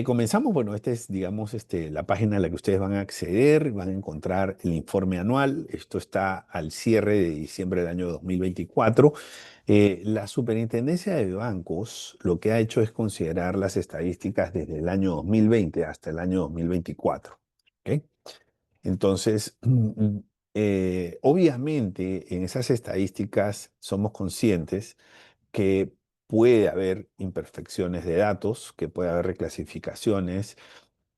Comenzamos, bueno, esta es, digamos, la página a la que ustedes van a acceder, van a encontrar el informe anual. Esto está al cierre de diciembre del año 2024. La Superintendencia de Bancos lo que ha hecho es considerar las estadísticas desde el año 2020 hasta el año 2024. ¿Ok? Entonces, obviamente en esas estadísticas somos conscientes que puede haber imperfecciones de datos, que puede haber reclasificaciones.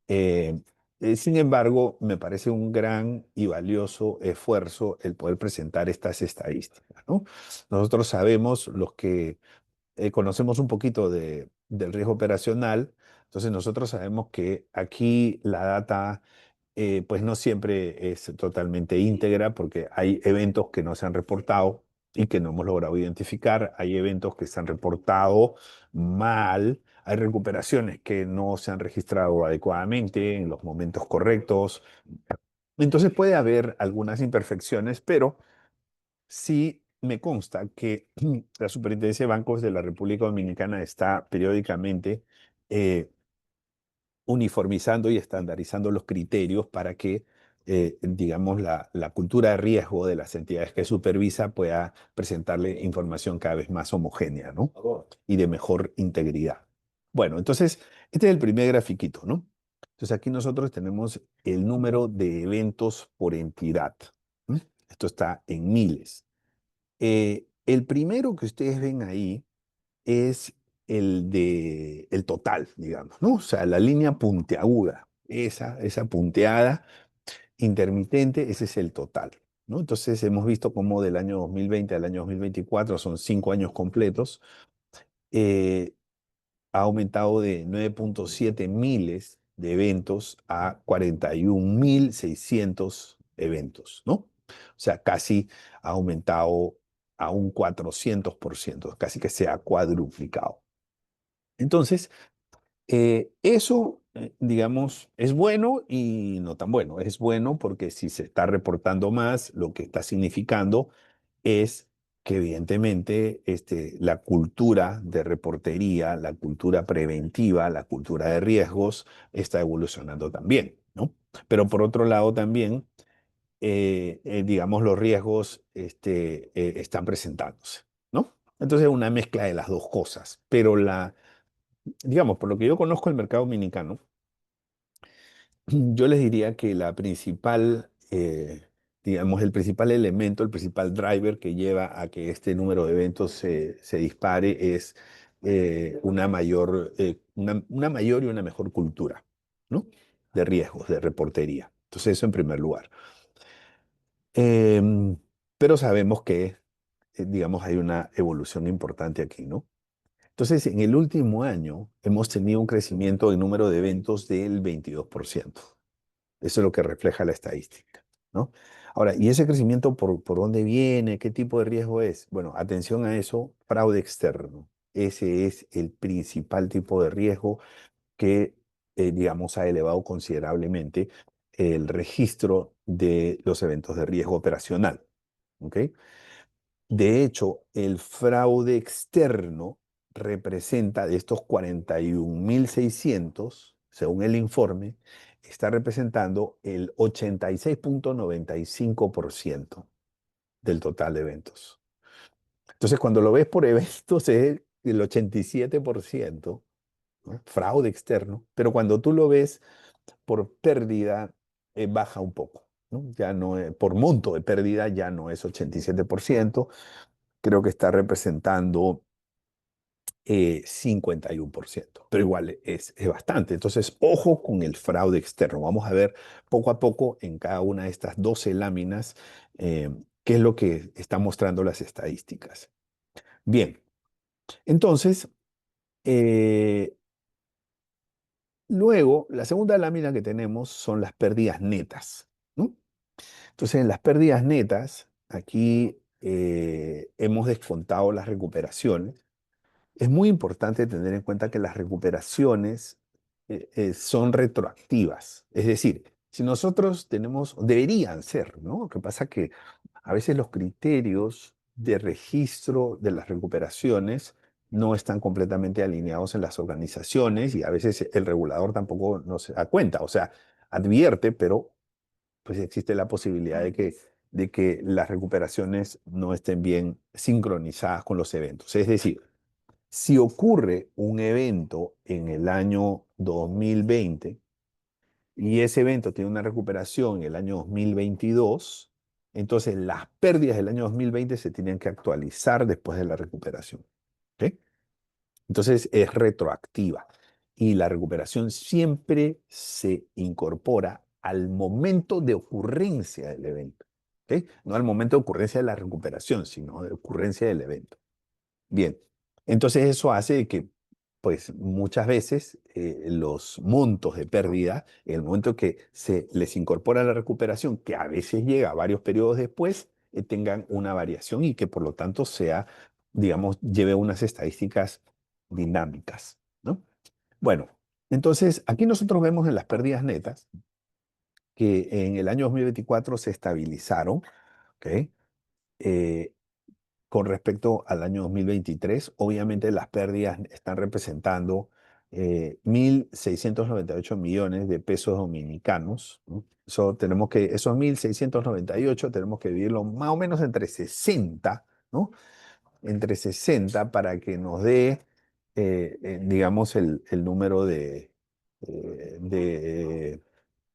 eh, Sin embargo, me parece un gran y valioso esfuerzo el poder presentar estas estadísticas, ¿no? Nosotros sabemos, los que conocemos un poquito del riesgo operacional, entonces nosotros sabemos que aquí la data pues no siempre es totalmente íntegra porque hay eventos que no se han reportado y que no hemos logrado identificar, hay eventos que se han reportado mal, hay recuperaciones que no se han registrado adecuadamente en los momentos correctos. Entonces puede haber algunas imperfecciones, pero sí me consta que la Superintendencia de Bancos de la República Dominicana está periódicamente eh, uniformizando y estandarizando los criterios para que, digamos, la cultura de riesgo de las entidades que supervisa pueda presentarle información cada vez más homogénea, ¿no? Y de mejor integridad. Bueno, entonces, este es el primer grafiquito, ¿no? Entonces, aquí nosotros tenemos el número de eventos por entidad. ¿M? Esto está en miles. El primero que ustedes ven ahí es el total, digamos, ¿no? O sea, la línea puntiaguda, esa punteada intermitente, ese es el total, ¿no? Entonces hemos visto cómo del año 2020 al año 2024 son 5 años completos, eh, ha aumentado de 9,7 miles de eventos a 41.600 eventos, ¿no? O sea, casi ha aumentado a un 400%, casi que se ha cuadruplicado. Entonces, eso, digamos, es bueno y no tan bueno. Es bueno porque si se está reportando más, lo que está significando es que evidentemente la cultura de reportería, la cultura preventiva, la cultura de riesgos está evolucionando también, ¿no? Pero por otro lado también, digamos, los riesgos están presentándose, ¿no? Entonces, una mezcla de las dos cosas, pero digamos, por lo que yo conozco el mercado dominicano, yo les diría que la principal, digamos, el principal elemento, el principal driver que lleva a que este número de eventos se dispare es una mayor y una mejor cultura, ¿no? De riesgos, de reportería. Entonces, eso en primer lugar. Em, pero sabemos que, digamos, hay una evolución importante aquí, ¿no? Entonces, en el último año hemos tenido un crecimiento en número de eventos del 22%. Eso es lo que refleja la estadística, ¿no? Ahora, ¿y ese crecimiento por dónde viene? ¿Qué tipo de riesgo es? Bueno, atención a eso, fraude externo. Ese es el principal tipo de riesgo que, digamos, ha elevado considerablemente el registro de los eventos de riesgo operacional, ¿ok? De hecho, el fraude externo representa de estos 41.600, según el informe, está representando el 86,95% del total de eventos. Entonces, cuando lo ves por eventos es el 87%, ¿no? Fraude externo, pero cuando tú lo ves por pérdida, baja un poco, ¿no? Ya no, por monto de pérdida ya no es 87%, creo que está representando 51%, pero igual es bastante. Entonces, ojo con el fraude externo. Vamos a ver poco a poco en cada una de estas 12 láminas eh, qué es lo que están mostrando las estadísticas. Bien, entonces, eh, luego, la segunda lámina que tenemos son las pérdidas netas, ¿no? Entonces, en las pérdidas netas, aquí hemos descontado las recuperaciones. Es muy importante tener en cuenta que las recuperaciones son retroactivas. Es decir, si nosotros tenemos, deberían ser, ¿no? Lo que pasa es que a veces los criterios de registro de las recuperaciones no están completamente alineados en las organizaciones y a veces el regulador tampoco no se da cuenta, o sea, advierte, pero pues existe la posibilidad de que las recuperaciones no estén bien sincronizadas con los eventos. Es decir, si ocurre un evento en el año 2020 y ese evento tiene una recuperación en el año 2022, entonces las pérdidas del año 2020 se tienen que actualizar después de la recuperación. ¿Ok? Entonces es retroactiva y la recuperación siempre se incorpora al momento de ocurrencia del evento. ¿Ok? No al momento de ocurrencia de la recuperación, sino de ocurrencia del evento. Bien, entonces eso hace que, pues muchas veces los montos de pérdida, en el momento que se les incorpora la recuperación, que a veces llega a varios periodos después, tengan una variación y que por lo tanto sea, digamos, lleve unas estadísticas dinámicas, ¿no? Bueno, entonces aquí nosotros vemos en las pérdidas netas que en el año 2024 se estabilizaron, ¿ok? Eh, con respecto al año 2023. Obviamente las pérdidas están representando 1.698 millones de pesos dominicanos, ¿no? Esos 1.698 tenemos que dividirlo más o menos entre 60, ¿no? Entre 60 para que nos dé, digamos, el número de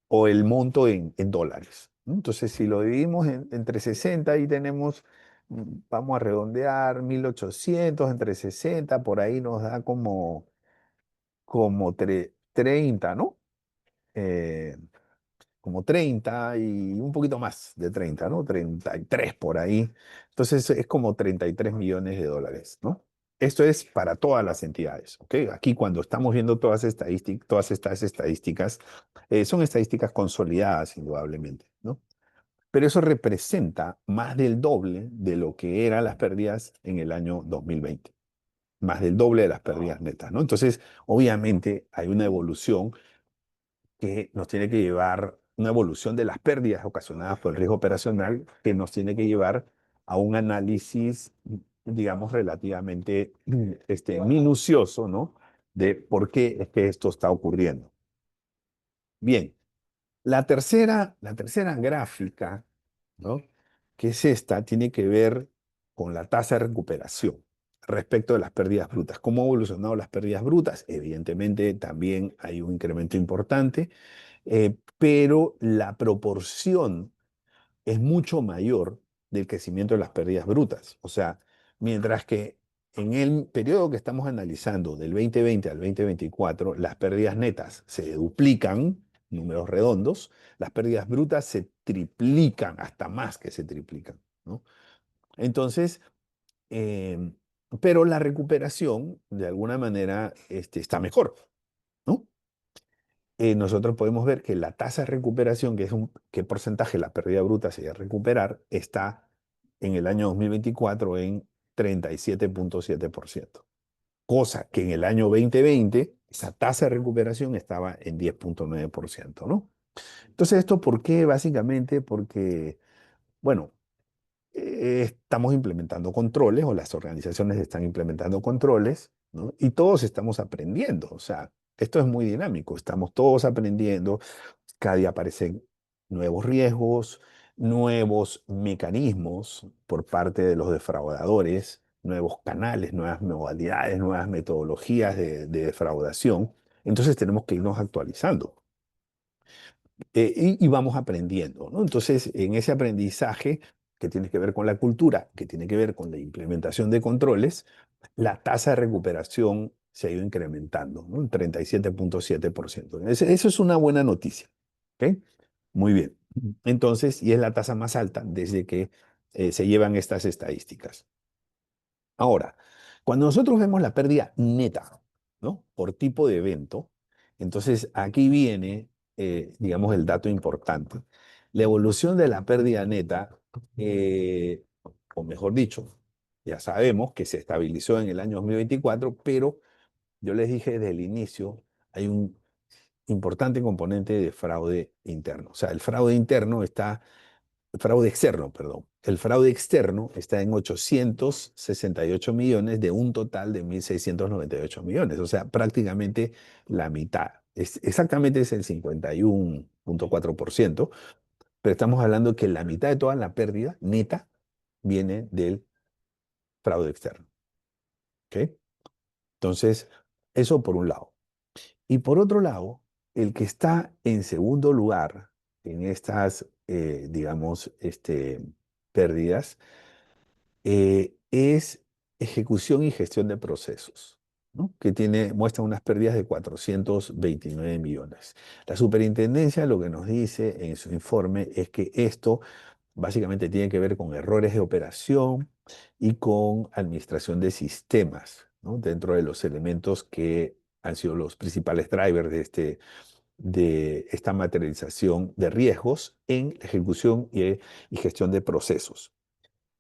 o el monto en dólares, ¿no? Entonces, si lo dividimos entre 60, ahí tenemos, vamos a redondear, 1.800 entre 60, por ahí nos da como 30, ¿no? Eh, como 30 y un poquito más de 30, ¿no? 33 por ahí. Entonces es como 33 millones de dólares, ¿no? Esto es para todas las entidades, ¿ok? Aquí cuando estamos viendo todas estas estadísticas, son estadísticas consolidadas indudablemente, ¿no? Pero eso representa más del doble de lo que eran las pérdidas en el año 2020, más del doble de las pérdidas netas, ¿no? Entonces, obviamente hay una evolución que nos tiene que llevar, una evolución de las pérdidas ocasionadas por el riesgo operacional que nos tiene que llevar a un análisis, digamos, relativamente minucioso, ¿no? De por qué es que esto está ocurriendo. Bien, la tercera gráfica, ¿no? Que es esta, tiene que ver con la tasa de recuperación respecto de las pérdidas brutas. ¿Cómo han evolucionado las pérdidas brutas? Evidentemente también hay un incremento importante, pero la proporción es mucho mayor del crecimiento de las pérdidas brutas. O sea, mientras que en el periodo que estamos analizando, del 2020 al 2024, las pérdidas netas se duplican, números redondos, las pérdidas brutas se triplican, hasta más que se triplican, ¿no? Entonces, eh, pero la recuperación, de alguna manera, está mejor, ¿no? Nosotros podemos ver que la tasa de recuperación, que es qué porcentaje de la pérdida bruta se va a recuperar, está en el año 2024 en 37,7%. Cosa que en el año 2020, esa tasa de recuperación estaba en 10,9%, ¿no? Entonces, ¿esto por qué? Básicamente porque, bueno, estamos implementando controles o las organizaciones están implementando controles, ¿no? Y todos estamos aprendiendo, o sea, esto es muy dinámico, estamos todos aprendiendo, cada día aparecen nuevos riesgos, nuevos mecanismos por parte de los defraudadores, nuevos canales, nuevas modalidades, nuevas metodologías de defraudación. Entonces tenemos que irnos actualizando y vamos aprendiendo, ¿no? Entonces, en ese aprendizaje que tiene que ver con la cultura, que tiene que ver con la implementación de controles, la tasa de recuperación se ha ido incrementando, ¿no? Un 37,7%. Eso es una buena noticia, ¿ok? Muy bien. Entonces, y es la tasa más alta desde que se llevan estas estadísticas. Ahora, cuando nosotros vemos la pérdida neta, ¿no? Por tipo de evento, entonces aquí viene, digamos, el dato importante. La evolución de la pérdida neta, o mejor dicho, ya sabemos que se estabilizó en el año 2024, pero yo les dije desde el inicio, hay un importante componente de fraude interno. O sea, el fraude interno está, fraude externo, perdón. El fraude externo está en 868 millones de un total de 1.698 millones, o sea, prácticamente la mitad. Exactamente es el 51,4%, pero estamos hablando que la mitad de toda la pérdida neta viene del fraude externo. ¿Ok? Entonces, eso por un lado. Y por otro lado, el que está en segundo lugar en estas, digamos, pérdidas, es ejecución y gestión de procesos, ¿no? Que muestra unas pérdidas de 429 millones. La superintendencia lo que nos dice en su informe es que esto básicamente tiene que ver con errores de operación y con administración de sistemas, ¿no? Dentro de los elementos que han sido los principales drivers de esta materialización de riesgos en la ejecución y gestión de procesos.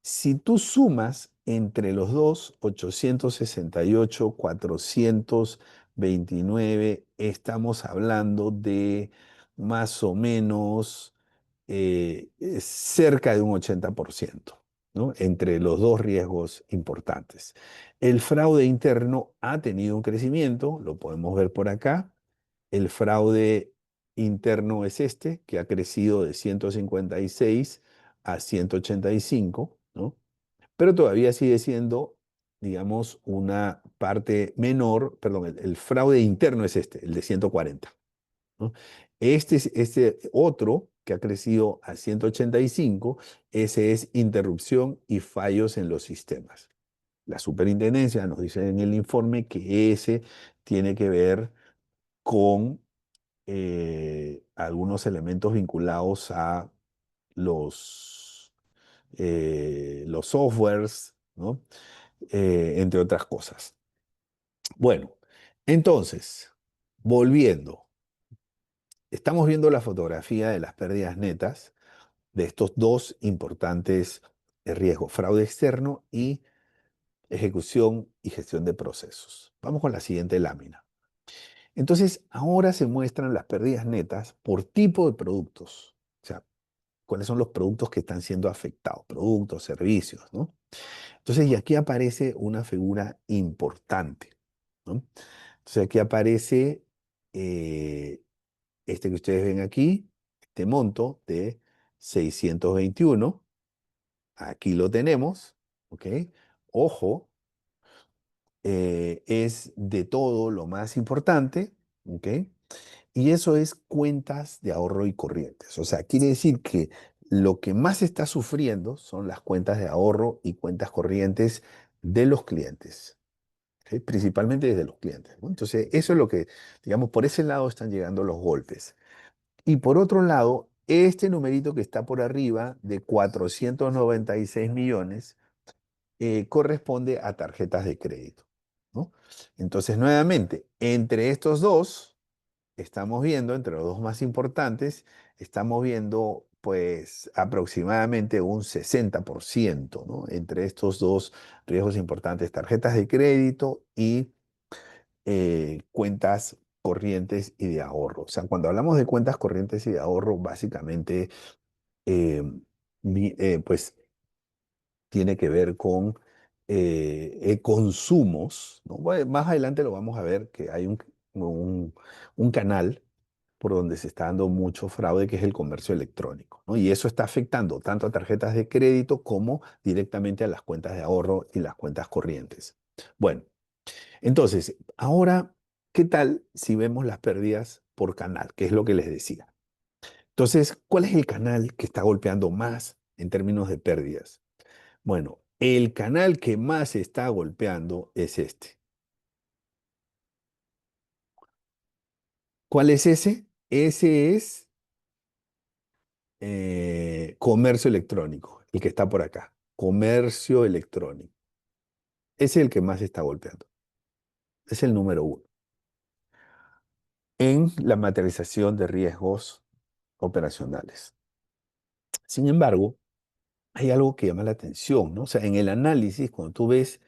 Si tú sumas entre los dos, 868, 429, estamos hablando de más o menos cerca de un 80%, ¿no? Entre los dos riesgos importantes. El fraude interno ha tenido un crecimiento, lo podemos ver por acá. El fraude interno es este, que ha crecido de 156 a 185, ¿no? Pero todavía sigue siendo, digamos, una parte menor, perdón, el fraude interno es este, el de 140, ¿no? Este otro que ha crecido a 185, ese es interrupción y fallos en los sistemas. La superintendencia nos dice en el informe que ese tiene que ver con algunos elementos vinculados a los softwares, ¿no? Entre otras cosas. Bueno, entonces, volviendo, estamos viendo la fotografía de las pérdidas netas de estos dos importantes riesgos, fraude externo y ejecución y gestión de procesos. Vamos con la siguiente lámina. Entonces, ahora se muestran las pérdidas netas por tipo de productos. O sea, cuáles son los productos que están siendo afectados, productos, servicios, ¿no? Entonces, y aquí aparece una figura importante, ¿no? Entonces, aquí aparece eh, este que ustedes ven aquí, este monto de 621. Aquí lo tenemos, ¿ok? Ojo, es de todo lo más importante, ¿ok? Y eso es cuentas de ahorro y corrientes. O sea, quiere decir que lo que más está sufriendo son las cuentas de ahorro y cuentas corrientes de los clientes, ¿sí? Principalmente desde los clientes, ¿no? Entonces, eso es lo que, digamos, por ese lado están llegando los golpes. Y por otro lado, este numerito que está por arriba de 496 millones corresponde a tarjetas de crédito, ¿no? Entonces, nuevamente, entre estos dos estamos viendo, entre los dos más importantes, estamos viendo pues aproximadamente un 60%, ¿no? Entre estos dos riesgos importantes, tarjetas de crédito y cuentas corrientes y de ahorro. O sea, cuando hablamos de cuentas corrientes y de ahorro, básicamente, eh, pues tiene que ver con consumos, ¿no? Bueno, más adelante lo vamos a ver que hay un, un canal por donde se está dando mucho fraude, que es el comercio electrónico, ¿no? Y eso está afectando tanto a tarjetas de crédito como directamente a las cuentas de ahorro y las cuentas corrientes. Bueno, entonces, ahora, ¿qué tal si vemos las pérdidas por canal? Que es lo que les decía. Entonces, ¿cuál es el canal que está golpeando más en términos de pérdidas? Bueno, el canal que más está golpeando es este. ¿Cuál es ese? Ese es comercio electrónico, el que está por acá. Comercio electrónico. Ese es el que más está golpeando. Es el número uno en la materialización de riesgos operacionales. Sin embargo, hay algo que llama la atención, ¿no? O sea, en el análisis, cuando tú ves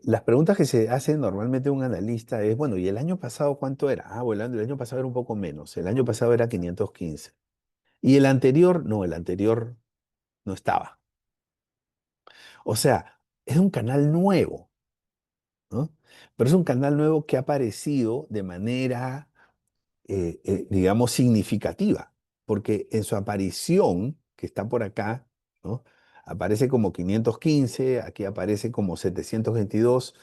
las preguntas que se hacen normalmente un analista es, bueno, ¿y el año pasado cuánto era? Ah, bueno, el año pasado era un poco menos. El año pasado era 515. ¿Y el anterior? No, el anterior no estaba. O sea, es un canal nuevo, ¿no? Pero es un canal nuevo que ha aparecido de manera, digamos, significativa, porque en su aparición, que está por acá, ¿no? Aparece como 515, aquí aparece como 722,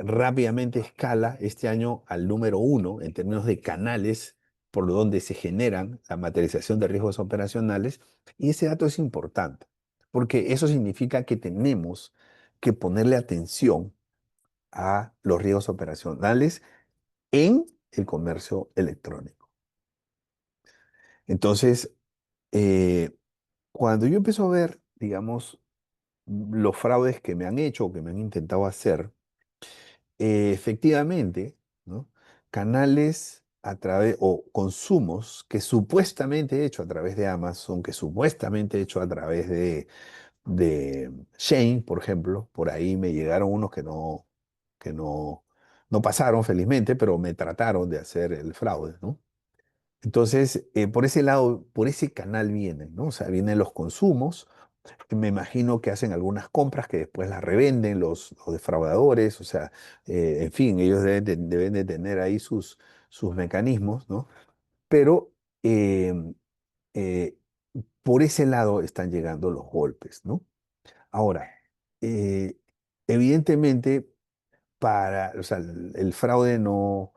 rápidamente escala este año al número uno en términos de canales por donde se generan la materialización de riesgos operacionales, y ese dato es importante, porque eso significa que tenemos que ponerle atención a los riesgos operacionales en el comercio electrónico. Entonces, eh, cuando yo empiezo a ver, digamos, los fraudes que me han hecho o que me han intentado hacer, efectivamente, ¿no? Canales a través o consumos que supuestamente he hecho a través de Amazon, que supuestamente he hecho a través de Shane, por ejemplo, por ahí me llegaron unos que no pasaron felizmente, pero me trataron de hacer el fraude, ¿no? Entonces, por ese lado, por ese canal vienen, ¿no? O sea, vienen los consumos, que me imagino que hacen algunas compras que después las revenden los defraudadores, o sea, en fin, ellos deben de tener ahí sus mecanismos, ¿no? Pero eh, eh, por ese lado están llegando los golpes, ¿no? Ahora, eh, evidentemente, o sea, el fraude no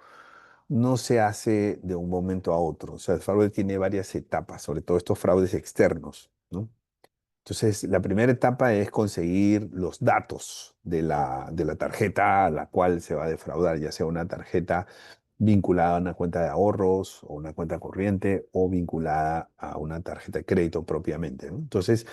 se hace de un momento a otro. O sea, el fraude tiene varias etapas, sobre todo estos fraudes externos, ¿no? Entonces, la primera etapa es conseguir los datos de la tarjeta a la cual se va a defraudar, ya sea una tarjeta vinculada a una cuenta de ahorros o una cuenta corriente o vinculada a una tarjeta de crédito propiamente, ¿no? Entonces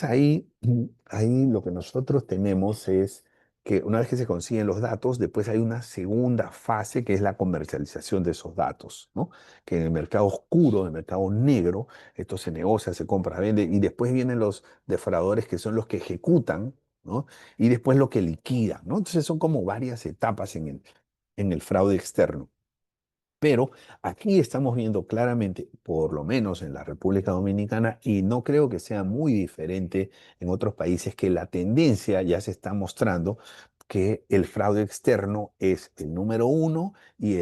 ahí lo que nosotros tenemos es que una vez que se consiguen los datos, después hay una segunda fase que es la comercialización de esos datos, ¿no? Que en el mercado oscuro, en el mercado negro, esto se negocia, se compra, vende, y después vienen los defraudadores que son los que ejecutan, ¿no? Y después lo que liquidan, ¿no? Entonces son como varias etapas en el fraude externo. Pero aquí estamos viendo claramente, por lo menos en la República Dominicana, y no creo que sea muy diferente en otros países, que la tendencia ya se está mostrando que el fraude externo es el número uno y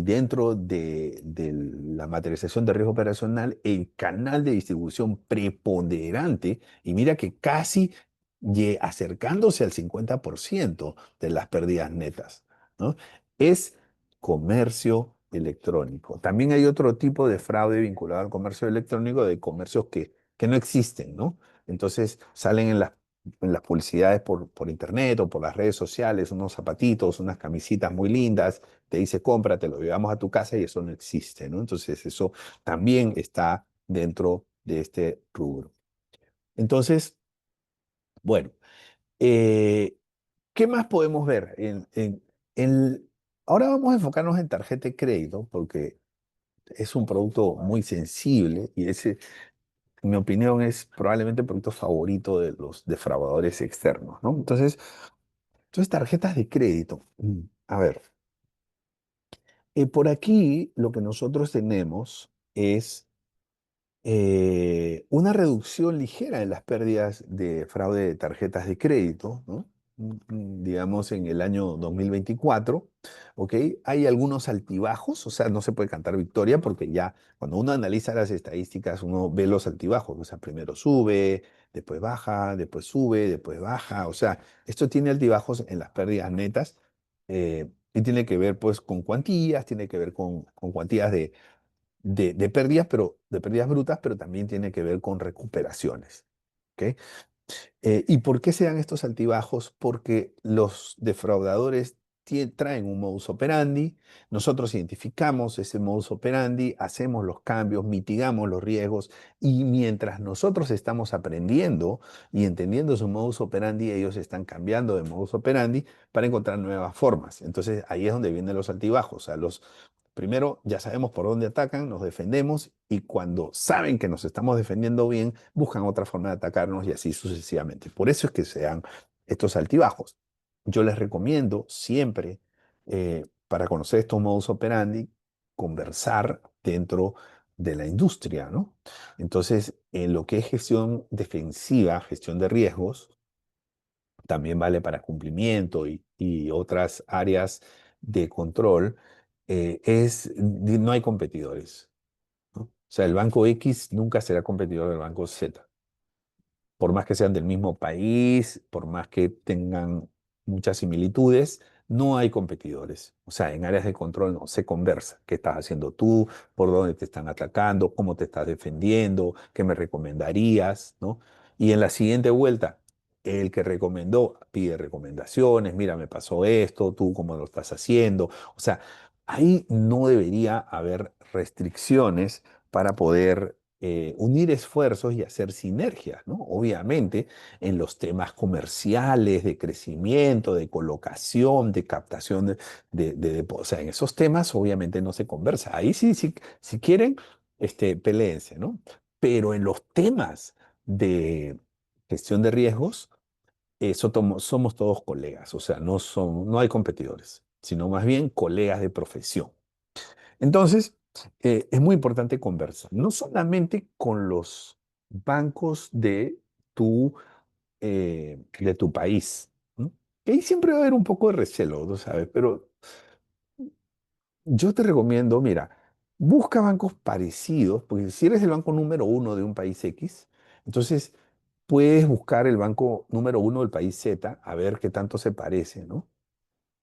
dentro de la materialización de riesgo operacional, el canal de distribución preponderante, y mira que casi acercándose al 50% de las pérdidas netas, ¿no? Es comercio electrónico. También hay otro tipo de fraude vinculado al comercio electrónico, de comercios que no existen, ¿no? Entonces salen en las publicidades por internet o por las redes sociales, unos zapatitos, unas camisitas muy lindas, te dice cómprate, lo llevamos a tu casa y eso no existe, ¿no? Entonces eso también está dentro de este rubro. Entonces, bueno, eh, ¿qué más podemos ver? Ahora vamos a enfocarnos en tarjeta de crédito, porque es un producto muy sensible y ese, en mi opinión, es probablemente el producto favorito de los defraudadores externos, ¿no? Entonces, tarjetas de crédito. A ver, por aquí lo que nosotros tenemos es una reducción ligera en las pérdidas de fraude de tarjetas de crédito, ¿no? Digamos en el año 2024, ¿ok? Hay algunos altibajos, o sea, no se puede cantar victoria porque ya cuando uno analiza las estadísticas, uno ve los altibajos, o sea, primero sube, después baja, después sube, después baja, o sea, esto tiene altibajos en las pérdidas netas, y tiene que ver pues con cuantías, tiene que ver con cuantías de pérdidas, pero de pérdidas brutas, pero también tiene que ver con recuperaciones. ¿Ok? ¿Y por qué se dan estos altibajos? Porque los defraudadores traen un modus operandi, nosotros identificamos ese modus operandi, hacemos los cambios, mitigamos los riesgos, y mientras nosotros estamos aprendiendo y entendiendo su modus operandi, ellos están cambiando de modus operandi para encontrar nuevas formas. Entonces ahí es donde vienen los altibajos. O sea, primero ya sabemos por dónde atacan, nos defendemos, y cuando saben que nos estamos defendiendo bien, buscan otra forma de atacarnos y así sucesivamente. Por eso es que se dan estos altibajos. Yo les recomiendo siempre, para conocer estos modus operandi, conversar dentro de la industria, ¿no? Entonces, en lo que es gestión defensiva, gestión de riesgos, también vale para cumplimiento y otras áreas de control, no hay competidores, ¿no? O sea, el banco X nunca será competidor del banco Z, por más que sean del mismo país, por más que tengan muchas similitudes, no hay competidores. O sea, en áreas de control no se conversa. ¿Qué estás haciendo tú? ¿Por dónde te están atacando? ¿Cómo te estás defendiendo? ¿Qué me recomendarías? ¿No? Y en la siguiente vuelta, el que recomendó pide recomendaciones. Mira, me pasó esto, tú cómo lo estás haciendo. O sea, ahí no debería haber restricciones para poder unir esfuerzos y hacer sinergias, ¿no? Obviamente, en los temas comerciales, de crecimiento, de colocación, de captación o sea, en esos temas obviamente no se conversa. Ahí sí, sí, si quieren, peléense, ¿no? Pero en los temas de gestión de riesgos, somos todos colegas, o sea, no hay competidores, sino más bien colegas de profesión. Entonces, es muy importante conversar, no solamente con los bancos de tu país, ¿no? Que ahí siempre va a haber un poco de recelo, ¿no sabes? Pero yo te recomiendo, mira, busca bancos parecidos, porque si eres el banco número uno de un país X, entonces puedes buscar el banco número uno del país Z, a ver qué tanto se parece, ¿no?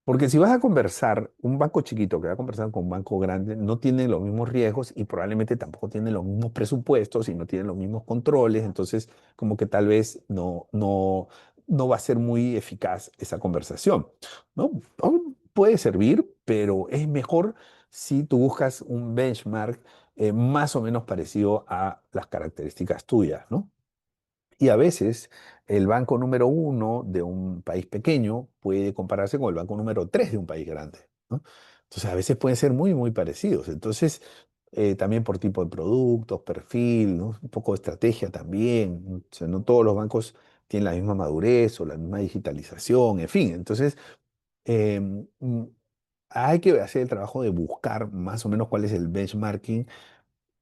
Porque si vas a conversar, un banco chiquito que va a conversar con un banco grande, no tiene los mismos riesgos y probablemente tampoco tiene los mismos presupuestos y no tiene los mismos controles, entonces como que tal vez no va a ser muy eficaz esa conversación, ¿no? Aún puede servir, pero es mejor si tú buscas un benchmark más o menos parecido a las características tuyas, ¿no? Y a veces el banco número uno de un país pequeño puede compararse con el banco número tres de un país grande, ¿no? Entonces a veces pueden ser muy, muy parecidos. Entonces, también por tipo de productos, perfil, ¿no? Un poco de estrategia también, ¿no? O sea, no todos los bancos tienen la misma madurez o la misma digitalización, en fin. Entonces, eh, mm, hay que hacer el trabajo de buscar más o menos cuál es el benchmarking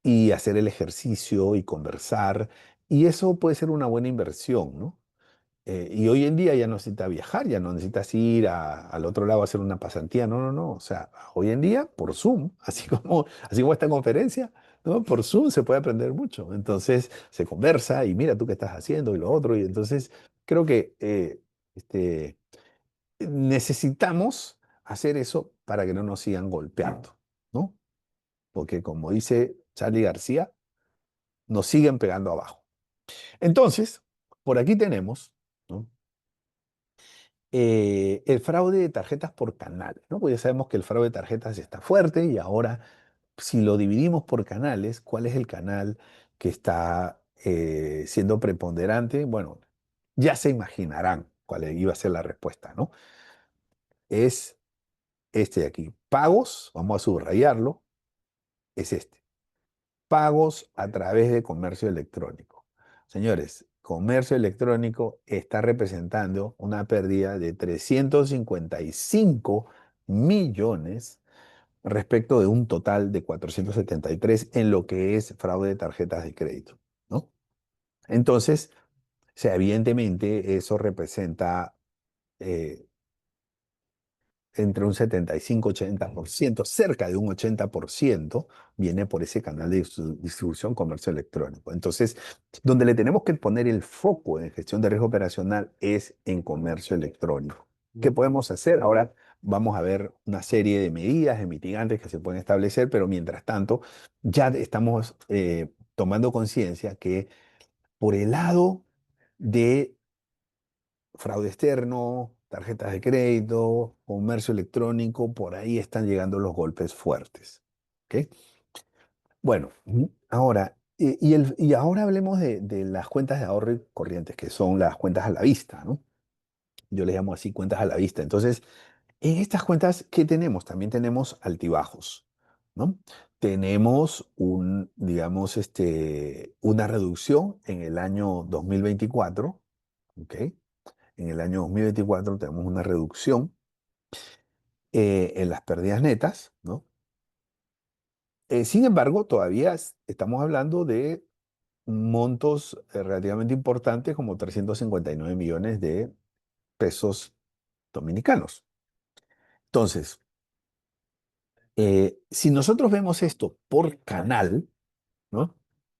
y hacer el ejercicio y conversar. Y eso puede ser una buena inversión, ¿no? Y hoy en día ya no necesitas viajar, ya no necesitas ir al otro lado a hacer una pasantía, no, no, no. O sea, hoy en día por Zoom, así como esta conferencia, ¿no? Por Zoom se puede aprender mucho. Entonces se conversa y mira tú qué estás haciendo y lo otro. Y entonces creo que este, necesitamos hacer eso para que no nos sigan golpeando, ¿no? Porque como dice Charlie García, nos siguen pegando abajo. Entonces, por aquí tenemos, ¿no? El fraude de tarjetas por canales, ¿no? Pues ya sabemos que el fraude de tarjetas está fuerte y ahora, si lo dividimos por canales, ¿cuál es el canal que está siendo preponderante? Bueno, ya se imaginarán cuál iba a ser la respuesta, ¿no? Es este de aquí. Pagos, vamos a subrayarlo, es este. Pagos a través de comercio electrónico. Señores, comercio electrónico está representando una pérdida de 355 millones respecto de un total de 473 en lo que es fraude de tarjetas de crédito, ¿no? Entonces, o sea, evidentemente eso representa eh, entre un 75-80%, cerca de un 80%, viene por ese canal de distribución comercio electrónico. Entonces, donde le tenemos que poner el foco en gestión de riesgo operacional es en comercio electrónico. ¿Qué podemos hacer? Ahora vamos a ver una serie de medidas, de mitigantes que se pueden establecer, pero mientras tanto, ya estamos tomando conciencia que por el lado de fraude externo, tarjetas de crédito, comercio electrónico, por ahí están llegando los golpes fuertes. ¿Ok? Bueno, ahora, y ahora hablemos de las cuentas de ahorro corrientes, que son las cuentas a la vista, ¿no? Yo les llamo así cuentas a la vista. Entonces, en estas cuentas, ¿qué tenemos? También tenemos altibajos, ¿no? Tenemos digamos, una reducción en el año 2024, ¿ok? En el año 2024 tenemos una reducción en las pérdidas netas, ¿no? Sin embargo, todavía estamos hablando de montos relativamente importantes como 359 millones de pesos dominicanos. Entonces, si nosotros vemos esto por canal, ¿no?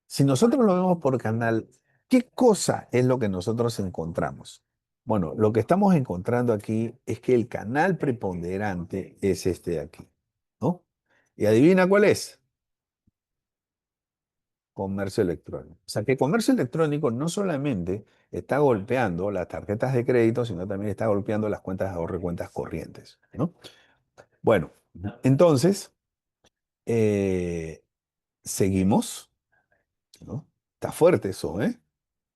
Si nosotros lo vemos por canal, ¿qué cosa es lo que nosotros encontramos? Bueno, lo que estamos encontrando aquí es que el canal preponderante es este de aquí, ¿no? Y adivina cuál es. Comercio electrónico. O sea que comercio electrónico no solamente está golpeando las tarjetas de crédito, sino también está golpeando las cuentas de ahorro y cuentas corrientes, ¿no? Bueno, entonces, eh, seguimos, ¿no? Está fuerte eso, ¿eh?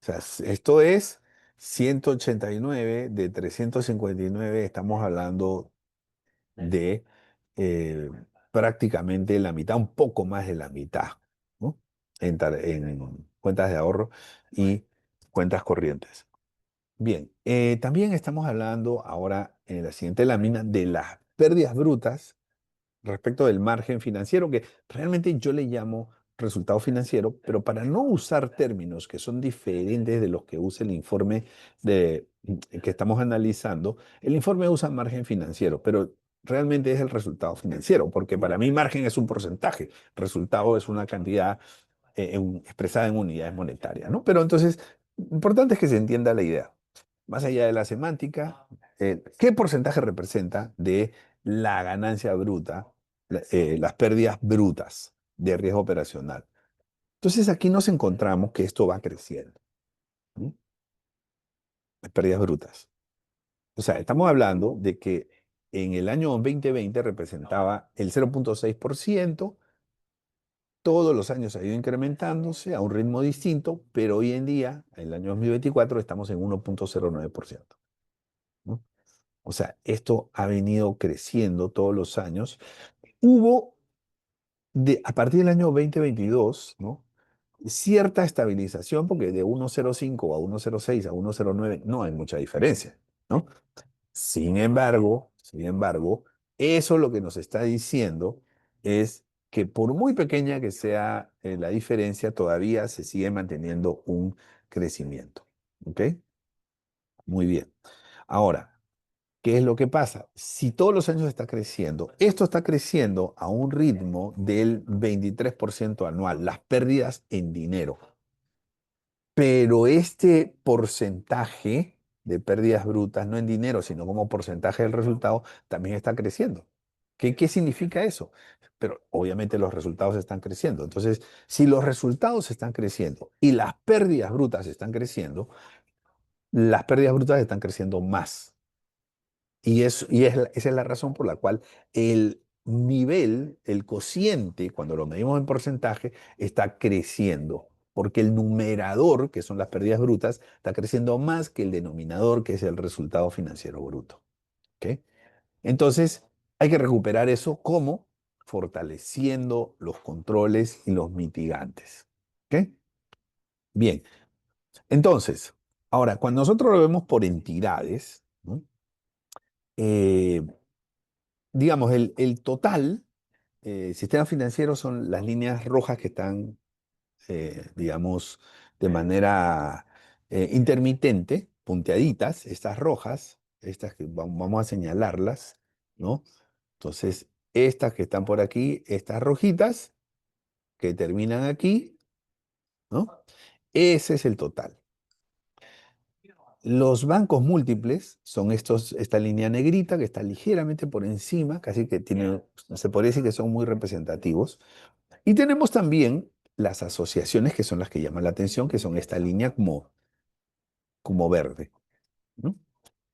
O sea, esto es 189 de 359, estamos hablando de eh, prácticamente la mitad, un poco más de la mitad, ¿no? En cuentas de ahorro y cuentas corrientes. Bien, también estamos hablando ahora en la siguiente lámina de las pérdidas brutas respecto del margen financiero, que realmente yo le llamo resultado financiero, pero para no usar términos que son diferentes de los que usa el informe que estamos analizando, el informe usa margen financiero, pero realmente es el resultado financiero, porque para mí margen es un porcentaje, resultado es una cantidad expresada en unidades monetarias, ¿no? Pero entonces, importante es que se entienda la idea. Más allá de la semántica, ¿qué porcentaje representa de la ganancia bruta, las pérdidas brutas de riesgo operacional? Entonces aquí nos encontramos que esto va creciendo, ¿no? Las pérdidas brutas. O sea, estamos hablando de que en el año 2020 representaba el 0,6%. Todos los años ha ido incrementándose a un ritmo distinto, pero hoy en día, en el año 2024, estamos en 1,09%, ¿no? O sea, esto ha venido creciendo todos los años. Hubo, a partir del año 2022, ¿no? Cierta estabilización, porque de 1,05 a 1,06 a 1,09 no hay mucha diferencia, ¿no? Sin embargo, eso lo que nos está diciendo es que por muy pequeña que sea la diferencia, todavía se sigue manteniendo un crecimiento. ¿Ok? Muy bien. Ahora, ¿qué es lo que pasa? Si todos los años está creciendo, esto está creciendo a un ritmo del 23% anual, las pérdidas en dinero. Pero este porcentaje de pérdidas brutas, no en dinero, sino como porcentaje del resultado, también está creciendo. ¿Qué significa eso? Pero obviamente los resultados están creciendo. Entonces, si los resultados están creciendo y las pérdidas brutas están creciendo, las pérdidas brutas están creciendo más. Esa es la razón por la cual el nivel, el cociente, cuando lo medimos en porcentaje, está creciendo. Porque el numerador, que son las pérdidas brutas, está creciendo más que el denominador, que es el resultado financiero bruto. ¿Ok? Entonces, hay que recuperar eso como fortaleciendo los controles y los mitigantes. ¿Ok? Bien, entonces, ahora, cuando nosotros lo vemos por entidades, ¿no? Eh, digamos, el total, sistema financiero son las líneas rojas que están, digamos, de manera intermitente, punteaditas, estas rojas, estas que vamos a señalarlas, ¿no? Entonces, estas que están por aquí, estas rojitas que terminan aquí, ¿no? Ese es el total. Los bancos múltiples son esta línea negrita que está ligeramente por encima, casi que tiene, se podría decir que son muy representativos. Y tenemos también las asociaciones que son las que llaman la atención, que son esta línea como verde, ¿no?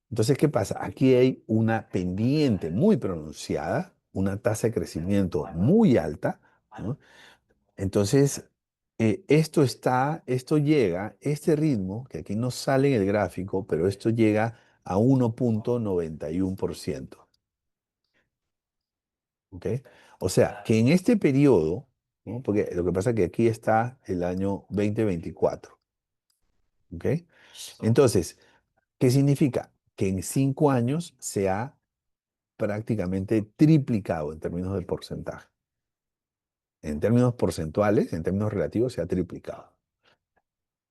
Entonces, ¿qué pasa? Aquí hay una pendiente muy pronunciada, una tasa de crecimiento muy alta, ¿no? Entonces, esto llega, este ritmo, que aquí no sale en el gráfico, pero esto llega a 1,91%. ¿Ok? O sea, que en este periodo, ¿no? Porque lo que pasa es que aquí está el año 2024. ¿Ok? Entonces, ¿qué significa? Que en 5 años se ha prácticamente triplicado en términos de porcentaje. En términos porcentuales, en términos relativos, se ha triplicado.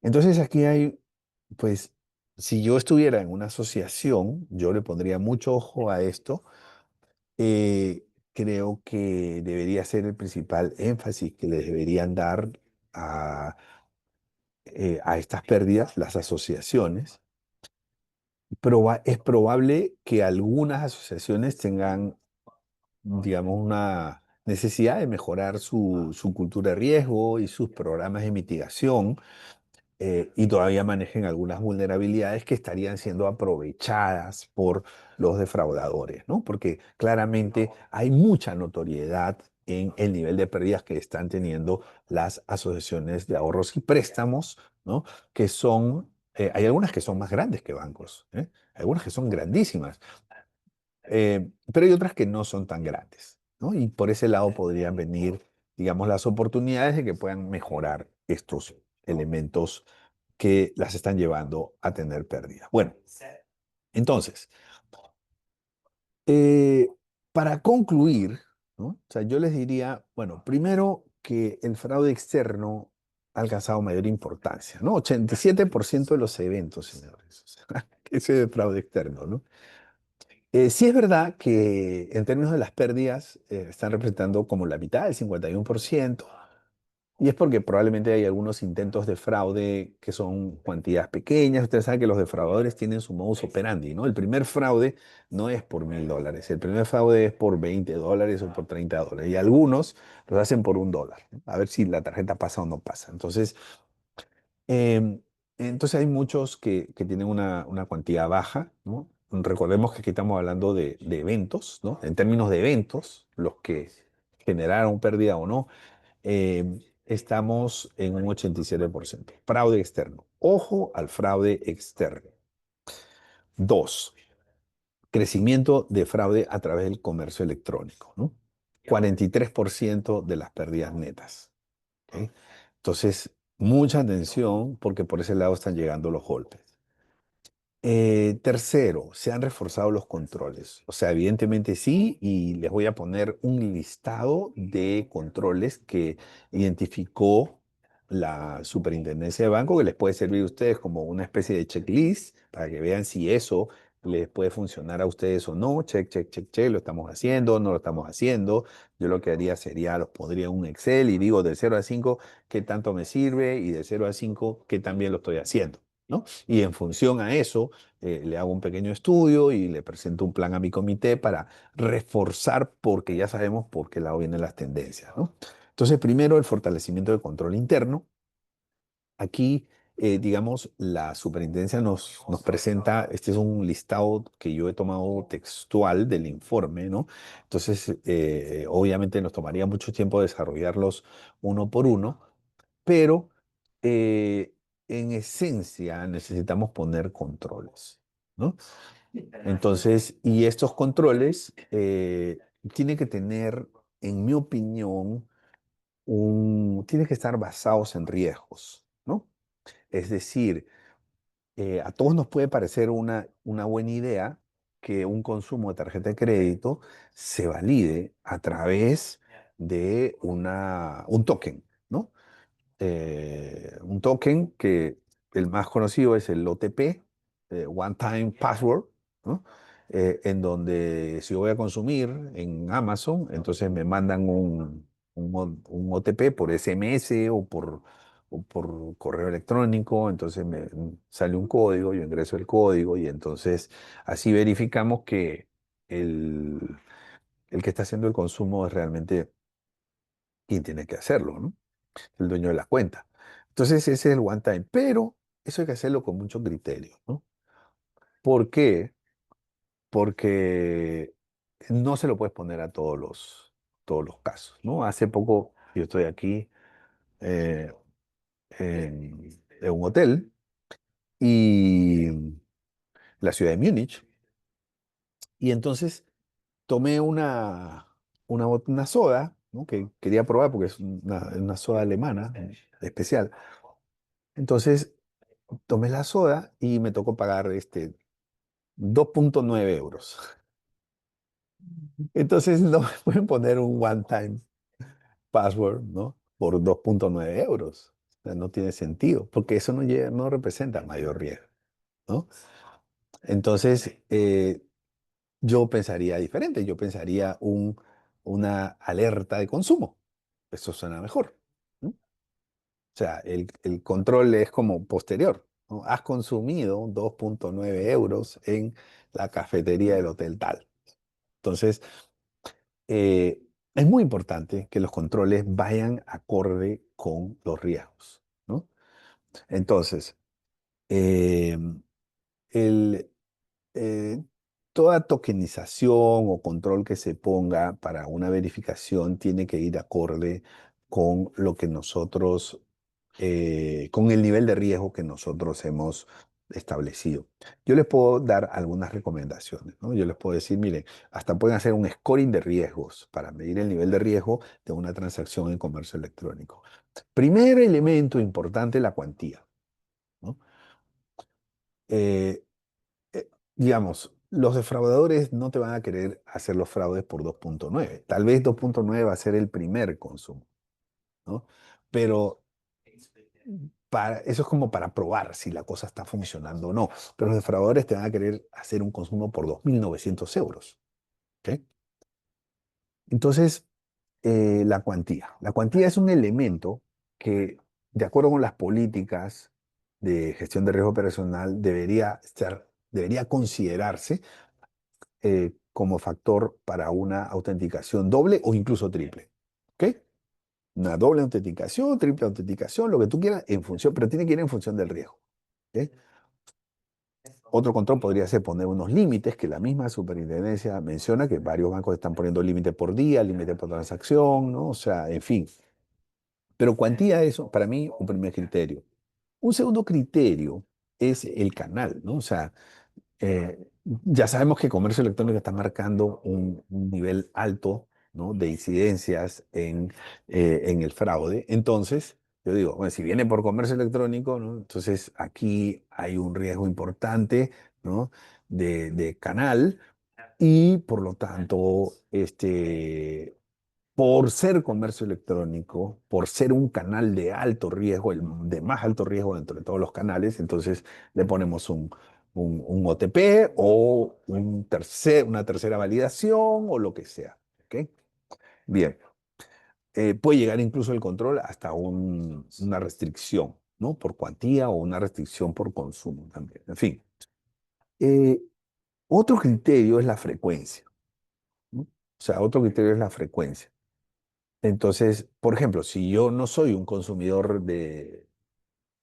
Entonces aquí hay, pues, si yo estuviera en una asociación, yo le pondría mucho ojo a esto. Creo que debería ser el principal énfasis que le deberían dar a, a estas pérdidas las asociaciones. Es probable que algunas asociaciones tengan, digamos, una necesidad de mejorar su cultura de riesgo y sus programas de mitigación, y todavía manejen algunas vulnerabilidades que estarían siendo aprovechadas por los defraudadores, ¿no? Porque claramente hay mucha notoriedad en el nivel de pérdidas que están teniendo las asociaciones de ahorros y préstamos, ¿no? Que son, hay algunas que son más grandes que bancos, ¿eh? Algunas que son grandísimas, pero hay otras que no son tan grandes, ¿no? Y por ese lado podrían venir, digamos, las oportunidades de que puedan mejorar estos elementos que las están llevando a tener pérdidas. Bueno, entonces, eh, para concluir, ¿no? O sea, yo les diría, bueno, primero que el fraude externo ha alcanzado mayor importancia, ¿no? 87% de los eventos, señores. O sea, ese es fraude externo, ¿no? Sí es verdad que en términos de las pérdidas están representando como la mitad, el 51%. Y es porque probablemente hay algunos intentos de fraude que son cuantías pequeñas. Ustedes saben que los defraudadores tienen su modus operandi, ¿no? El primer fraude no es por $1.000. El primer fraude es por $20 o por $30. Y algunos los hacen por $1, ¿no? A ver si la tarjeta pasa o no pasa. Em, entonces hay muchos que tienen una cuantía baja, ¿no? Recordemos que aquí estamos hablando de eventos, ¿no? En términos de eventos, los que generaron pérdida o no, estamos en un 87%. Fraude externo. Ojo al fraude externo. Dos, crecimiento de fraude a través del comercio electrónico, ¿no? 43% de las pérdidas netas. ¿Ok? Entonces, mucha atención porque por ese lado están llegando los golpes. Tercero, se han reforzado los controles. O sea, evidentemente sí, y les voy a poner un listado de controles que identificó la Superintendencia de Banco, que les puede servir a ustedes como una especie de checklist para que vean si eso les puede funcionar a ustedes o no. Check, check, check, check, lo estamos haciendo, no lo estamos haciendo. Yo lo que haría sería, los pondría en un Excel y digo del 0 a 5 qué tanto me sirve y del 0 a 5 qué tan bien lo estoy haciendo, ¿no? Y en función a eso, le hago un pequeño estudio y le presento un plan a mi comité para reforzar, porque ya sabemos por qué lado vienen las tendencias, ¿no? Entonces, primero, el fortalecimiento del control interno. Aquí, digamos, la superintendencia nos presenta, este es un listado que yo he tomado textual del informe, ¿no? Entonces, obviamente nos tomaría mucho tiempo desarrollarlos uno por uno, pero eh, en esencia necesitamos poner controles, ¿no? Entonces, y estos controles tienen que tener, en mi opinión, tienen que estar basados en riesgos, ¿no? Es decir, a todos nos puede parecer una buena idea que un consumo de tarjeta de crédito se valide a través de un token, ¿no? Un token que el más conocido es el OTP, One Time Password, ¿no? En donde si yo voy a consumir en Amazon, entonces me mandan un OTP por SMS o por correo electrónico, entonces me sale un código, yo ingreso el código y entonces así verificamos que el, el que está haciendo el consumo es realmente quien tiene que hacerlo, ¿no? El dueño de la cuenta. Entonces ese es el one time, pero eso hay que hacerlo con mucho criterio, ¿no? ¿Por qué? Porque no se lo puedes poner a todos los casos, ¿no? Hace poco yo estoy aquí eh, en un hotel y la ciudad de Múnich, y entonces tomé una soda, ¿no? Que quería probar porque es una soda alemana especial. Entonces tomé la soda y me tocó pagar 2,9 euros. Entonces no me pueden poner un one time. password, ¿no? Por 2,9 euros. O sea, no tiene sentido, porque eso no representa mayor riesgo, ¿no? Entonces, yo pensaría diferente, yo pensaría una alerta de consumo. Eso suena mejor, ¿no? O sea, el control es como posterior, ¿no? Has consumido 2,9 euros en la cafetería del hotel tal. Entonces, eh, es muy importante que los controles vayan acorde con los riesgos, ¿no? Entonces, eh, el, eh, toda tokenización o control que se ponga para una verificación tiene que ir acorde con lo que nosotros, con el nivel de riesgo que nosotros hemos establecido. Yo les puedo dar algunas recomendaciones, ¿no? Yo les puedo decir, miren, hasta pueden hacer un scoring de riesgos para medir el nivel de riesgo de una transacción en comercio electrónico. Primer elemento importante, la cuantía, ¿no? Eh, digamos, los defraudadores no te van a querer hacer los fraudes por 2,9. Tal vez 2,9 va a ser el primer consumo, ¿no? Pero eso es como para probar si la cosa está funcionando o no. Pero los defraudadores te van a querer hacer un consumo por 2.900 euros. ¿Ok? Entonces, la cuantía. La cuantía es un elemento que, de acuerdo con las políticas de gestión de riesgo operacional, debería considerarse como factor para una autenticación doble o incluso triple. ¿Ok? Una doble autenticación, triple autenticación, lo que tú quieras, en función, pero tiene que ir en función del riesgo. ¿Ok? Otro control podría ser poner unos límites, que la misma superintendencia menciona que varios bancos están poniendo límite por día, límite por transacción, ¿no? O sea, en fin. Pero cuantía es, para mí, un primer criterio. Un segundo criterio es el canal, ¿no? O sea, ya sabemos que comercio electrónico está marcando un nivel alto, ¿no? De incidencias en el fraude. Entonces, yo digo, bueno, si viene por comercio electrónico, ¿no? Entonces aquí hay un riesgo importante, ¿no? De canal y por lo tanto, por ser comercio electrónico, por ser un canal de alto riesgo, el de más alto riesgo dentro de todos los canales, entonces le ponemos un OTP o una tercera validación o lo que sea. ¿Ok? Bien. Puede llegar incluso el control hasta una restricción, ¿no? Por cuantía o una restricción por consumo también. En fin. Eh, Otro criterio es la frecuencia, ¿no? O sea, otro criterio es la frecuencia. Entonces, por ejemplo, si yo no soy un consumidor de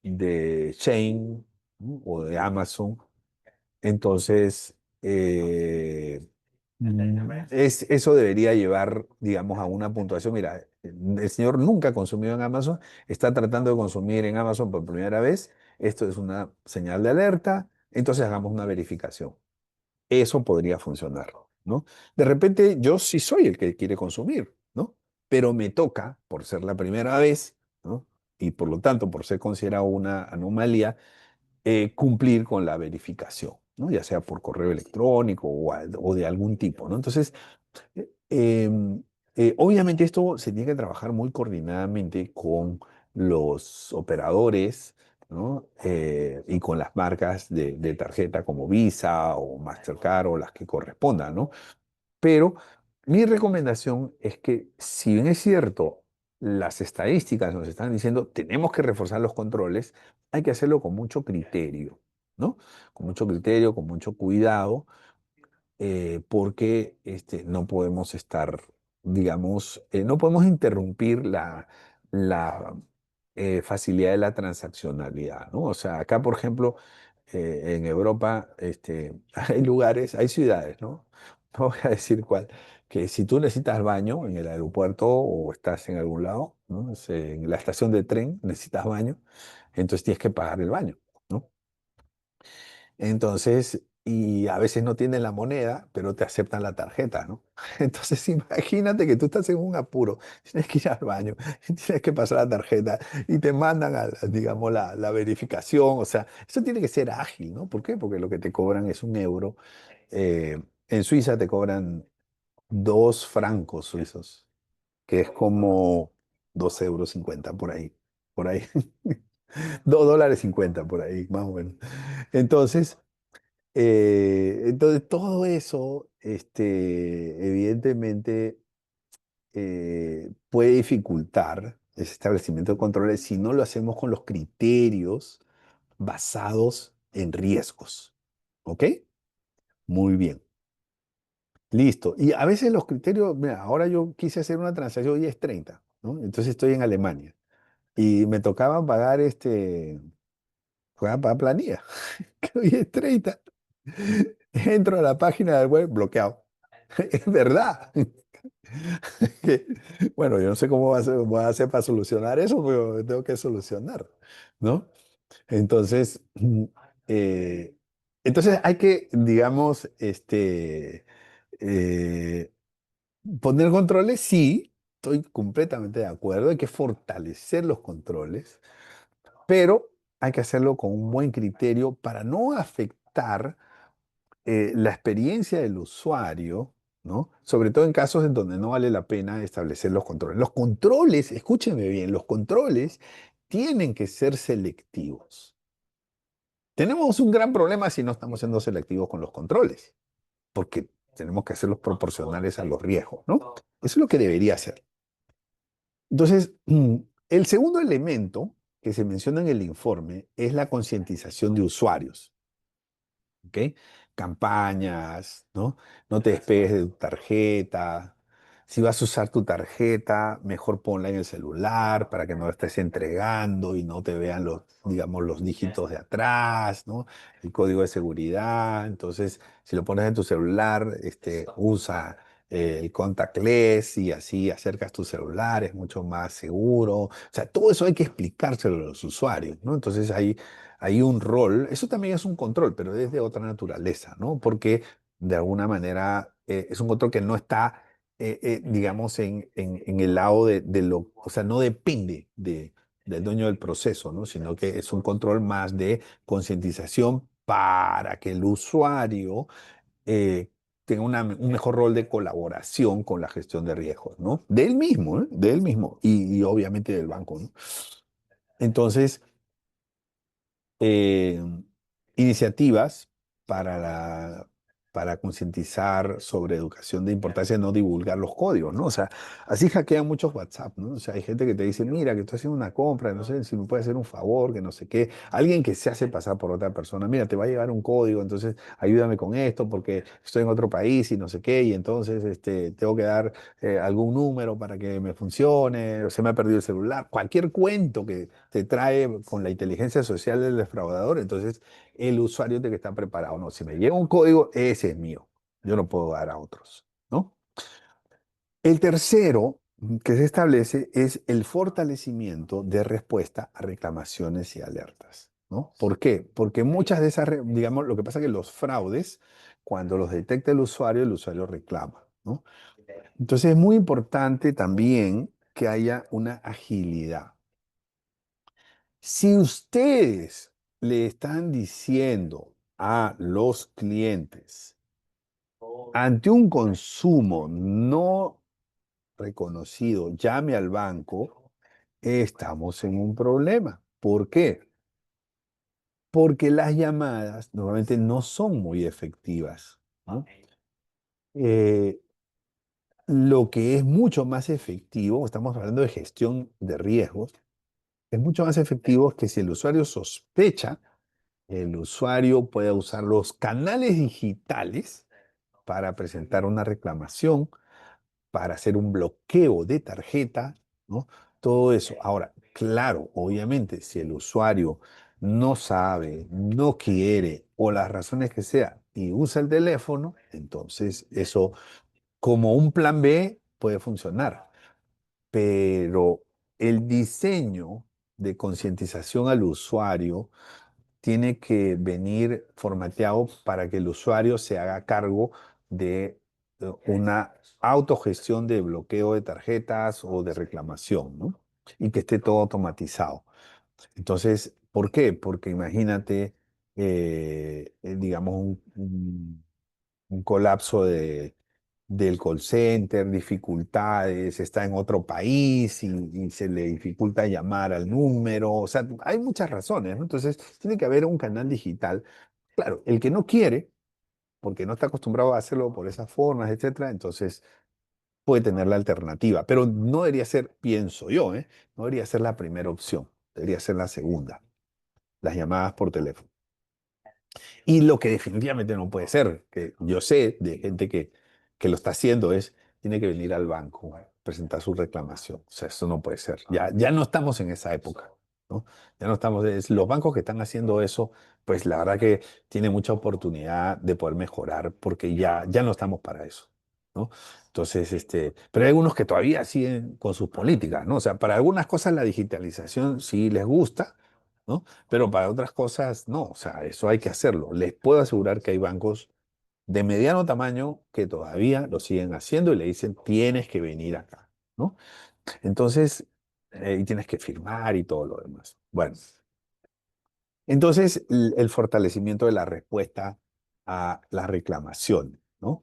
Shein, ¿no? O de Amazon, entonces eso debería llevar, digamos, a una puntuación. Mira, el señor nunca consumió en Amazon, está tratando de consumir en Amazon por primera vez. Esto es una señal de alerta, entonces hagamos una verificación. Eso podría funcionar, ¿no? De repente yo sí soy el que quiere consumir, ¿no? Pero me toca, por ser la primera vez, ¿no? Y por lo tanto, por ser considerado una anomalía, cumplir con la verificación, ¿no? Ya sea por correo electrónico o de algún tipo, ¿no? Entonces, obviamente esto se tiene que trabajar muy coordinadamente con los operadores, ¿no? Y con las marcas de tarjeta como Visa o Mastercard o las que correspondan, ¿no? Pero mi recomendación es que, si bien es cierto, las estadísticas nos están diciendo tenemos que reforzar los controles, hay que hacerlo con mucho criterio, ¿no? Con mucho criterio, con mucho cuidado, porque no podemos estar, digamos, no podemos interrumpir la facilidad de la transaccionalidad, ¿no? O sea, acá, por ejemplo, en Europa, hay lugares, hay ciudades, ¿no? No voy a decir cuál, que si tú necesitas baño en el aeropuerto o estás en algún lado, ¿no? En la estación de tren necesitas baño, entonces tienes que pagar el baño, ¿no? Entonces, y a veces no tienen la moneda, pero te aceptan la tarjeta, ¿no? Entonces, imagínate que tú estás en un apuro, tienes que ir al baño, tienes que pasar la tarjeta y te mandan digamos, la verificación. O sea, eso tiene que ser ágil, ¿no? ¿Por qué? Porque lo que te cobran es 1 euro. En Suiza te cobran 2 francos suizos, que es como 2,50 € por ahí. $2,50 por ahí, más o menos. Entonces, entonces todo eso, evidentemente, puede dificultar ese establecimiento de controles si no lo hacemos con los criterios basados en riesgos. ¿Ok? Muy bien. Listo. Y a veces los criterios, mira, ahora yo quise hacer una transacción y es 30, ¿no? Entonces estoy en Alemania y me tocaba pagar planilla, que hoy es 30. Entro a la página del web bloqueado. Es verdad. Que, bueno, yo no sé cómo voy a hacer para solucionar eso, pero tengo que solucionar, ¿no? Entonces, eh, entonces hay que, digamos, eh, poner controles, sí, estoy completamente de acuerdo, hay que fortalecer los controles, pero hay que hacerlo con un buen criterio para no afectar la experiencia del usuario, ¿no? Sobre todo en casos en donde no vale la pena establecer los controles. Los controles, escúchenme bien, los controles tienen que ser selectivos. Tenemos un gran problema si no estamos siendo selectivos con los controles, porque tenemos que hacerlos proporcionales a los riesgos, ¿no? Eso es lo que debería hacer. Entonces, el segundo elemento que se menciona en el informe es la concientización de usuarios. ¿Ok? Campañas, ¿no? No te despegues de tu tarjeta. Si vas a usar tu tarjeta, mejor ponla en el celular para que no la estés entregando y no te vean los, digamos, los dígitos de atrás, ¿no? El código de seguridad. Entonces, si lo pones en tu celular, usa el contactless y así acercas tu celular, es mucho más seguro. O sea, todo eso hay que explicárselo a los usuarios, ¿no? Entonces, ahí hay un rol, eso también es un control, pero es de otra naturaleza, ¿no? Porque de alguna manera es un control que no está, digamos, en el lado de lo, o sea, no depende del dueño del proceso, ¿no? Sino que es un control más de concientización para que el usuario tenga un mejor rol de colaboración con la gestión de riesgos, ¿no? De él mismo, ¿eh? De él mismo y obviamente del banco, ¿no? Entonces, eh, iniciativas para, para concientizar sobre educación de importancia de no divulgar los códigos, ¿no? O sea, así hackean muchos WhatsApp, ¿no? O sea, hay gente que te dice, mira, que estoy haciendo una compra, no sé si me puede hacer un favor, que no sé qué. Alguien que se hace pasar por otra persona, mira, te va a llegar un código, entonces ayúdame con esto porque estoy en otro país y no sé qué, y entonces tengo que dar algún número para que me funcione, o se me ha perdido el celular, cualquier cuento que te trae con la inteligencia social del defraudador, entonces el usuario tiene que estar preparado. No, si me llega un código, ese es mío. Yo no puedo dar a otros, ¿no? El tercero que se establece es el fortalecimiento de respuesta a reclamaciones y alertas, ¿no? ¿Por qué? Porque muchas de esas, digamos, lo que pasa es que los fraudes, cuando los detecta el usuario reclama, ¿no? Entonces es muy importante también que haya una agilidad. Si ustedes le están diciendo a los clientes ante un consumo no reconocido, llame al banco, estamos en un problema. ¿Por qué? Porque las llamadas normalmente no son muy efectivas, ¿no? Eh, lo que es mucho más efectivo, estamos hablando de gestión de riesgos, es mucho más efectivo que si el usuario sospecha, el usuario puede usar los canales digitales para presentar una reclamación, para hacer un bloqueo de tarjeta, ¿no? Todo eso. Ahora, claro, obviamente, si el usuario no sabe, no quiere o las razones que sea y usa el teléfono, entonces eso como un plan B puede funcionar. Pero el diseño de concientización al usuario tiene que venir formateado para que el usuario se haga cargo de una autogestión de bloqueo de tarjetas o de reclamación, ¿no? Y que esté todo automatizado. Entonces, ¿por qué? Porque imagínate, digamos, un colapso del call center, dificultades, está en otro país y se le dificulta llamar al número, o sea, hay muchas razones, ¿no? Entonces, tiene que haber un canal digital. Claro, el que no quiere, porque no está acostumbrado a hacerlo por esas formas, etcétera, entonces puede tener la alternativa, pero no debería ser, pienso yo, ¿eh? No debería ser la primera opción, debería ser la segunda, las llamadas por teléfono. Y lo que definitivamente no puede ser, que yo sé de gente que lo está haciendo, es, tiene que venir al banco a presentar su reclamación. O sea, eso no puede ser. Ya no estamos en esa época, ¿no? Ya no estamos, los bancos que están haciendo eso, pues la verdad que tienen mucha oportunidad de poder mejorar porque ya no estamos para eso, ¿no? Entonces, pero hay algunos que todavía siguen con sus políticas, ¿no? O sea, para algunas cosas la digitalización sí les gusta, ¿no? Pero para otras cosas, no, o sea, eso hay que hacerlo. Les puedo asegurar que hay bancos de mediano tamaño que todavía lo siguen haciendo y le dicen, tienes que venir acá, ¿no? Entonces, y tienes que firmar y todo lo demás. Bueno, entonces el fortalecimiento de la respuesta a la reclamación, ¿no?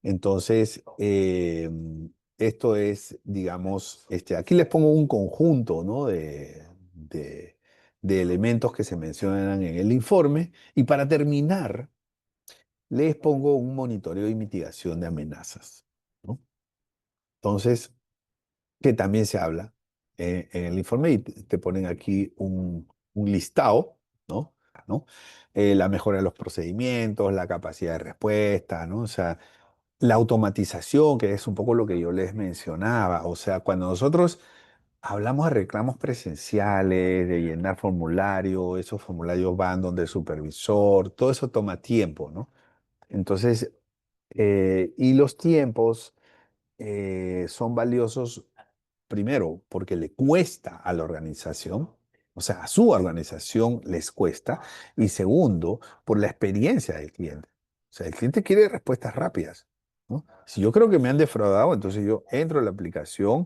Entonces, esto es, digamos, aquí les pongo un conjunto, ¿no? de, de elementos que se mencionan en el informe. Y para terminar, les pongo un monitoreo y mitigación de amenazas, ¿no? Entonces, que también se habla en el informe y te ponen aquí un listado, ¿no? ¿No? La mejora de los procedimientos, la capacidad de respuesta, ¿no? O sea, la automatización, que es un poco lo que yo les mencionaba. O sea, cuando nosotros hablamos de reclamos presenciales, de llenar formularios, esos formularios van donde el supervisor, todo eso toma tiempo, ¿no? Entonces, y los tiempos son valiosos, primero, porque le cuesta a la organización, o sea, a su organización les cuesta, y segundo, por la experiencia del cliente. O sea, el cliente quiere respuestas rápidas, ¿no? Si yo creo que me han defraudado, entonces yo entro a la aplicación,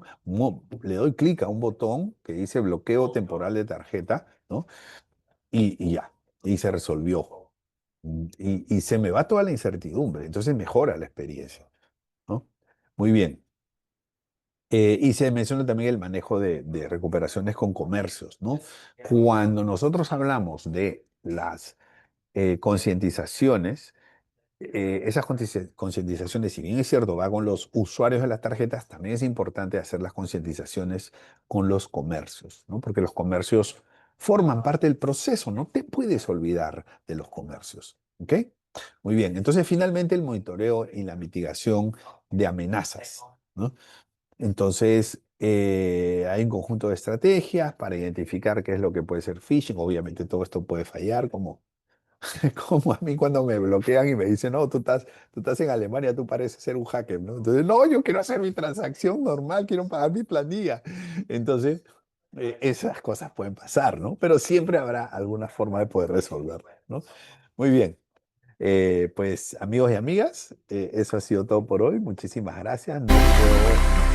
le doy clic a un botón que dice bloqueo temporal de tarjeta, ¿no? Y ya, y se resolvió. Y se me va toda la incertidumbre, entonces mejora la experiencia, ¿no? Muy bien. Y se menciona también el manejo de recuperaciones con comercios, ¿no? Cuando nosotros hablamos de las concientizaciones, esas concientizaciones, si bien es cierto, va con los usuarios de las tarjetas, también es importante hacer las concientizaciones con los comercios, ¿no? Porque los comercios forman parte del proceso, no te puedes olvidar de los comercios, ¿ok? Muy bien, entonces finalmente el monitoreo y la mitigación de amenazas, ¿no? Entonces, hay un conjunto de estrategias para identificar qué es lo que puede ser phishing. Obviamente todo esto puede fallar, como, como a mí cuando me bloquean y me dicen, no, tú estás en Alemania, tú pareces ser un hacker, ¿no? Entonces, no, yo quiero hacer mi transacción normal, quiero pagar mi planilla. Entonces, esas cosas pueden pasar, ¿no? Pero siempre habrá alguna forma de poder resolverlo, ¿no? Muy bien. Pues amigos y amigas, eso ha sido todo por hoy. Muchísimas gracias. Nos vemos.